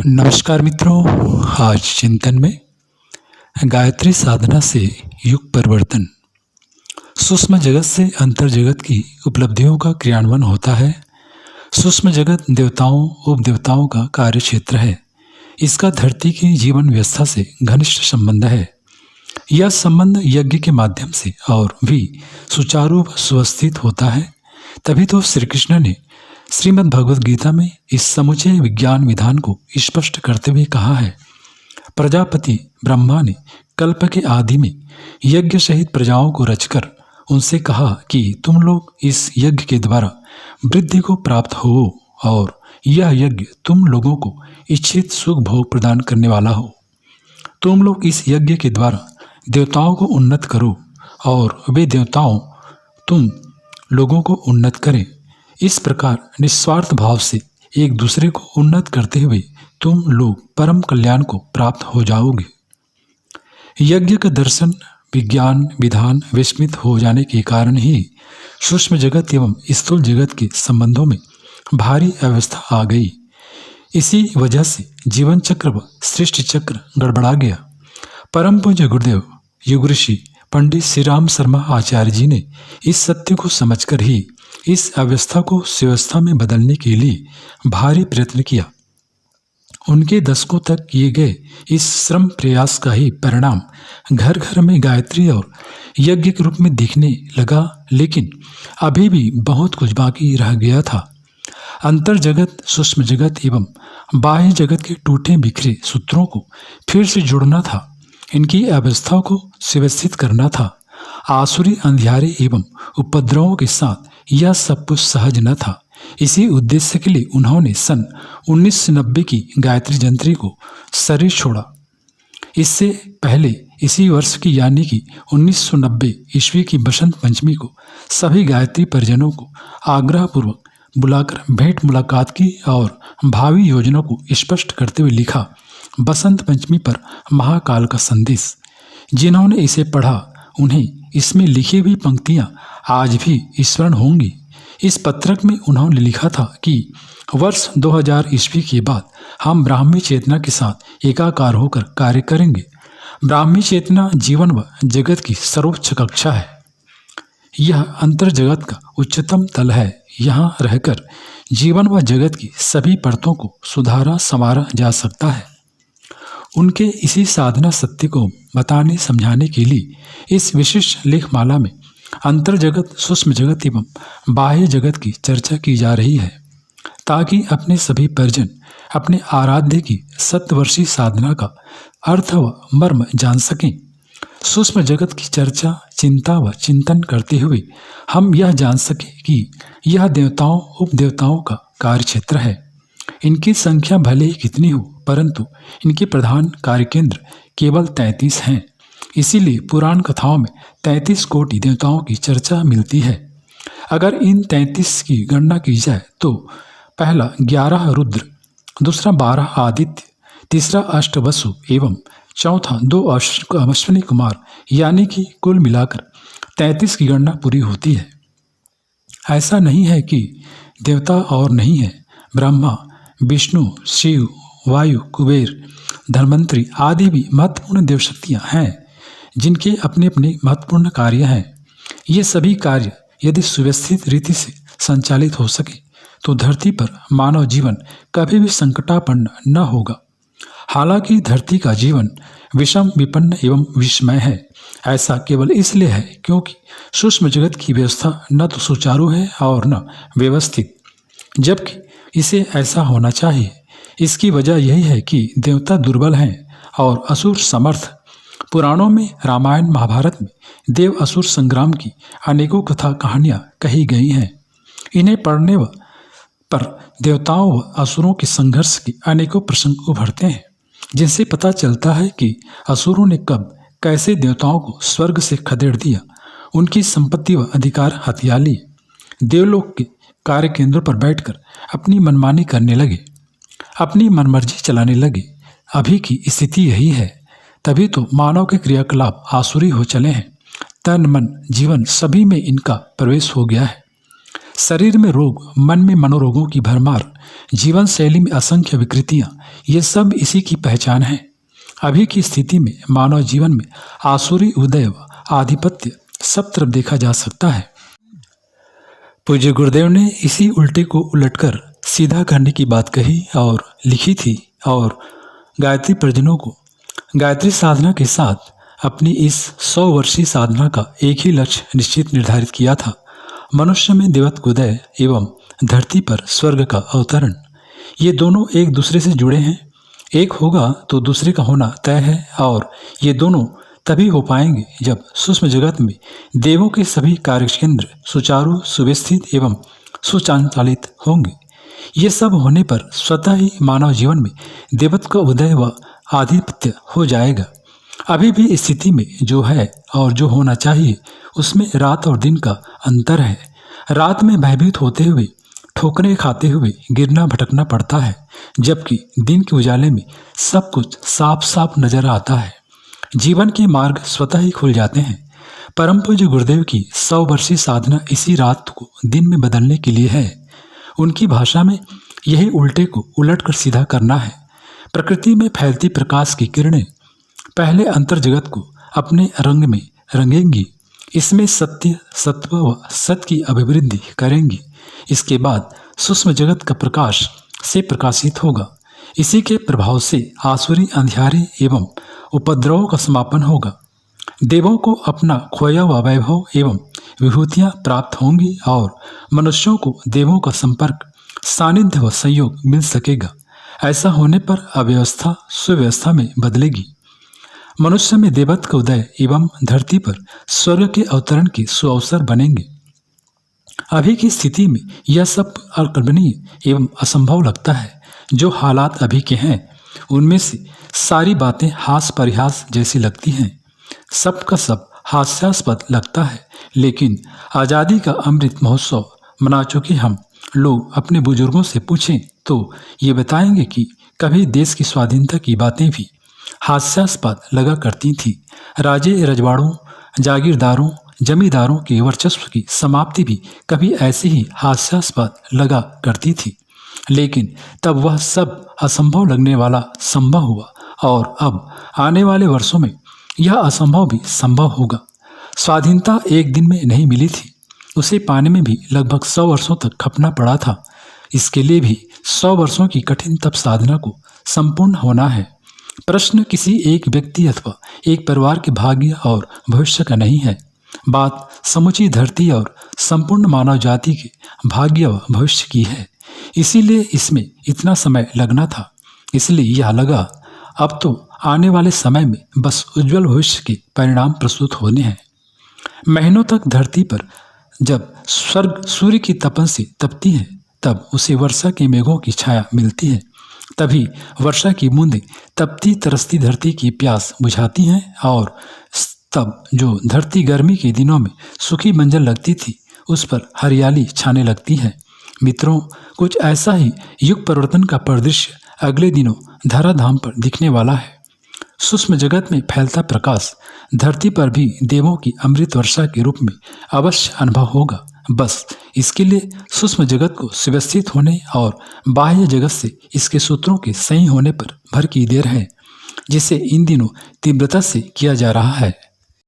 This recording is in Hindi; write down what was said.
नमस्कार मित्रों। आज चिंतन में गायत्री साधना से युग परिवर्तन। सूक्ष्म जगत से अंतर जगत की उपलब्धियों का क्रियान्वयन होता है। सूक्ष्म जगत देवताओं उपदेवताओं का कार्य क्षेत्र है। इसका धरती की जीवन व्यवस्था से घनिष्ठ संबंध है। यह संबंध यज्ञ के माध्यम से और भी सुचारू व सुव्यवस्थित होता है। तभी तो श्री कृष्ण ने श्रीमद् भगवद गीता में इस समुचे विज्ञान विधान को स्पष्ट करते हुए कहा है। प्रजापति ब्रह्मा ने कल्प के आदि में यज्ञ सहित प्रजाओं को रचकर उनसे कहा कि तुम लोग इस यज्ञ के द्वारा वृद्धि को प्राप्त हो और यह यज्ञ तुम लोगों को इच्छित सुख भोग प्रदान करने वाला हो। तुम लोग इस यज्ञ के द्वारा देवताओं को उन्नत करो और वे देवताओं तुम लोगों को उन्नत करें। इस प्रकार निस्वार्थ भाव से एक दूसरे को उन्नत करते हुए तुम लोग परम कल्याण को प्राप्त हो जाओगे। यज्ञ का दर्शन विज्ञान विधान विस्मित हो जाने के कारण ही सूक्ष्म जगत एवं स्थूल जगत के संबंधों में भारी अव्यवस्था आ गई। इसी वजह से जीवन चक्र व सृष्टि चक्र गड़बड़ा गया। परम पूज्य गुरुदेव युग ऋषि पंडित श्री राम शर्मा आचार्य जी ने इस सत्य को समझकर ही इस अवस्था को सुव्यवस्था में बदलने के लिए भारी प्रयत्न किया। उनके दशकों तक किए गए इस श्रम प्रयास का ही परिणाम घर घर में गायत्री और यज्ञ के रूप में दिखने लगा, लेकिन अभी भी बहुत कुछ बाकी रह गया था। अंतर जगत सूक्ष्म जगत एवं बाह्य जगत के टूटे बिखरे सूत्रों को फिर से जोड़ना था। इनकी अवस्था को सुव्यवस्थित करना था। आसुरी अंधियारे एवं उपद्रवों के साथ यह सब कुछ सहज न था। इसी उद्देश्य के लिए उन्होंने सन 1990 की गायत्री जंत्री को शरीर छोड़ा। इससे पहले इसी वर्ष की यानी कि 1990 ईस्वी की बसंत पंचमी को सभी गायत्री परिजनों को आग्रहपूर्वक बुलाकर भेंट मुलाकात की और भावी योजना को स्पष्ट करते हुए लिखा। बसंत पंचमी पर महाकाल का संदेश। जिन्होंने इसे पढ़ा उन्हें इसमें लिखी हुई पंक्तियां आज भी स्मरण होंगी। इस पत्रक में उन्होंने लिखा था कि वर्ष 2000 ईस्वी के बाद हम ब्राह्मी चेतना के साथ एकाकार होकर कार्य करेंगे। ब्राह्मी चेतना जीवन व जगत की सर्वोच्च कक्षा है। यह अंतर जगत का उच्चतम तल है। यहाँ रहकर जीवन व जगत की सभी परतों को सुधारा संवारा जा सकता है। उनके इसी साधना सत्य को बताने समझाने के लिए इस विशिष्ट लेखमाला में अंतर जगत सूक्ष्म जगत एवं बाह्य जगत की चर्चा की जा रही है, ताकि अपने सभी परिजन अपने आराध्य की सत्वर्षी साधना का अर्थ व मर्म जान सकें। सूक्ष्म जगत की चर्चा चिंता व चिंतन करते हुए हम यह जान सकें कि यह देवताओं उपदेवताओं का कार्य क्षेत्र है। इनकी संख्या भले ही कितनी हो, परंतु इनके प्रधान कार्य केंद्र केवल 33 हैं। इसीलिए पुराण कथाओं में 33 कोटि देवताओं की चर्चा मिलती है। अगर इन 33 की गणना की जाए तो पहला 11 रुद्र, दूसरा 12 आदित्य, तीसरा अष्टवसु एवं चौथा 2 अश्विनी कुमार, यानी कि कुल मिलाकर 33 की गणना पूरी होती है। ऐसा नहीं है कि देवता और नहीं है। ब्रह्मा विष्णु शिव वायु कुबेर धन्वंतरी आदि भी महत्वपूर्ण देवशक्तियाँ हैं, जिनके अपने अपने महत्वपूर्ण कार्य हैं। ये सभी कार्य यदि सुव्यवस्थित रीति से संचालित हो सके तो धरती पर मानव जीवन कभी भी संकटापन्न न होगा। हालांकि धरती का जीवन विषम विपन्न एवं विषमय है। ऐसा केवल इसलिए है क्योंकि सूक्ष्म जगत की व्यवस्था न तो सुचारू है और न व्यवस्थित, जबकि इसे ऐसा होना चाहिए। इसकी वजह यही है कि देवता दुर्बल हैं और असुर समर्थ। पुराणों में रामायण महाभारत में देव असुर संग्राम की अनेकों कथा कहानियाँ कही गई हैं। इन्हें पढ़ने पर देवताओं व असुरों के संघर्ष के अनेकों प्रसंग उभरते हैं, जिनसे पता चलता है कि असुरों ने कब कैसे देवताओं को स्वर्ग से खदेड़ दिया, उनकी संपत्ति व अधिकार हथिया लिए, देवलोक के कार्य केंद्रों पर बैठकर अपनी मनमानी करने लगे, अपनी मनमर्जी चलाने लगे। अभी की स्थिति यही है। तभी तो मानव के क्रियाकलाप आसुरी हो चले हैं। तन मन जीवन सभी में इनका प्रवेश हो गया है। शरीर में रोग, मन में मनोरोगों की भरमार, जीवन शैली में असंख्य विकृतियां, ये सब इसी की पहचान है। अभी की स्थिति में मानव जीवन में आसुरी उदय व आधिपत्य सब तरफ देखा जा सकता है। पूज्य गुरुदेव ने इसी उल्टे को उलटकर सीधा करने की बात कही और लिखी थी और गायत्री परिजनों को गायत्री साधना के साथ अपनी इस 100 वर्षीय साधना का एक ही लक्ष्य निश्चित निर्धारित किया था, मनुष्य में देवत्व उदय एवं धरती पर स्वर्ग का अवतरण। ये दोनों एक दूसरे से जुड़े हैं, एक होगा तो दूसरे का होना तय है और ये दोनों तभी हो पाएंगे जब सूक्ष्म जगत में देवों के सभी कार्यकेंद्र सुचारू, सुव्यवस्थित एवं सुचालित होंगे। ये सब होने पर स्वतः ही मानव जीवन में देवत्व का उदय व आधिपत्य हो जाएगा। अभी भी स्थिति में जो है और जो होना चाहिए उसमें रात और दिन का अंतर है। रात में भयभीत होते हुए, ठोकरें खाते हुए गिरना भटकना पड़ता है, जबकि दिन के उजाले में सब कुछ साफ साफ नजर आता है। जीवन के मार्ग स्वतः ही खुल जाते हैं। परम पूज्य गुरुदेव की 100 वर्षीय साधना इसी रात को दिन में बदलने के लिए है। उनकी भाषा में यही उल्टे को उलटकर सीधा करना है। प्रकृति में फैलती प्रकाश की किरणें पहले अंतर जगत को अपने रंग में रंगेंगी, इसमें सत्य, सत्व व सत्य की अभिवृद्धि करेंगी। इसके बाद सूक्ष्म जगत का प्रकाश से प्रकाशित होगा। इसी के प्रभाव से आसुरी अंधियारे एवं उपद्रवों का समापन होगा। देवों को अपना खोया हुआ वैभव एवं विभूतियां प्राप्त होंगी और मनुष्यों को देवों का संपर्क, सानिध्य व संयोग मिल सकेगा। ऐसा होने पर अव्यवस्था सुव्यवस्था में बदलेगी। मनुष्य में देवत्व का उदय एवं धरती पर स्वर्ग के अवतरण के सुअवसर बनेंगे। अभी की स्थिति में यह सब अकल्पनीय एवं असंभव लगता है। जो हालात अभी के हैं उनमें से सारी बातें हास परिहास जैसी लगती हैं। सब का सब हास्यास्पद लगता है, लेकिन आज़ादी का अमृत महोत्सव मना चुके हम लोग अपने बुजुर्गों से पूछें तो ये बताएंगे कि कभी देश की स्वाधीनता की बातें भी हास्यास्पद लगा करती थी। राजे रजवाड़ों, जागीरदारों, जमींदारों के वर्चस्व की समाप्ति भी कभी ऐसे ही हास्यास्पद लगा करती थी, लेकिन तब वह सब असंभव लगने वाला संभव हुआ और अब आने वाले वर्षों में यह असंभव भी संभव होगा। स्वाधीनता एक दिन में नहीं मिली थी, उसे पाने में भी लगभग 100 वर्षों तक खपना पड़ा था। इसके लिए भी 100 वर्षों की कठिन तप साधना को संपूर्ण होना है। प्रश्न किसी एक व्यक्ति अथवा एक परिवार के भाग्य और भविष्य का नहीं है। बात समुची धरती और संपूर्ण मानव जाति के भाग्य व भविष्य की है। इसीलिए इसमें इतना समय लगना था। इसलिए यह लगा अब तो आने वाले समय में बस उज्जवल भविष्य के परिणाम प्रस्तुत होने हैं। महीनों तक धरती पर जब स्वर्ग सूर्य की तपन से तपती है, तब उसे वर्षा के मेघों की छाया मिलती है। तभी वर्षा की बूंदें तपती तरसती धरती की प्यास बुझाती हैं और तब जो धरती गर्मी के दिनों में सूखी बंजर लगती थी, उस पर हरियाली छाने लगती है। मित्रों, कुछ ऐसा ही युग परिवर्तन का परिदृश्य अगले दिनों धराधाम पर दिखने वाला है। सूक्ष्म जगत में फैलता प्रकाश धरती पर भी देवों की अमृत वर्षा के रूप में अवश्य अनुभव होगा। बस इसके लिए सूक्ष्म जगत को सुव्यवस्थित होने और बाह्य जगत से इसके सूत्रों के सही होने पर भर की देर है, जिसे इन दिनों तीव्रता से किया जा रहा है।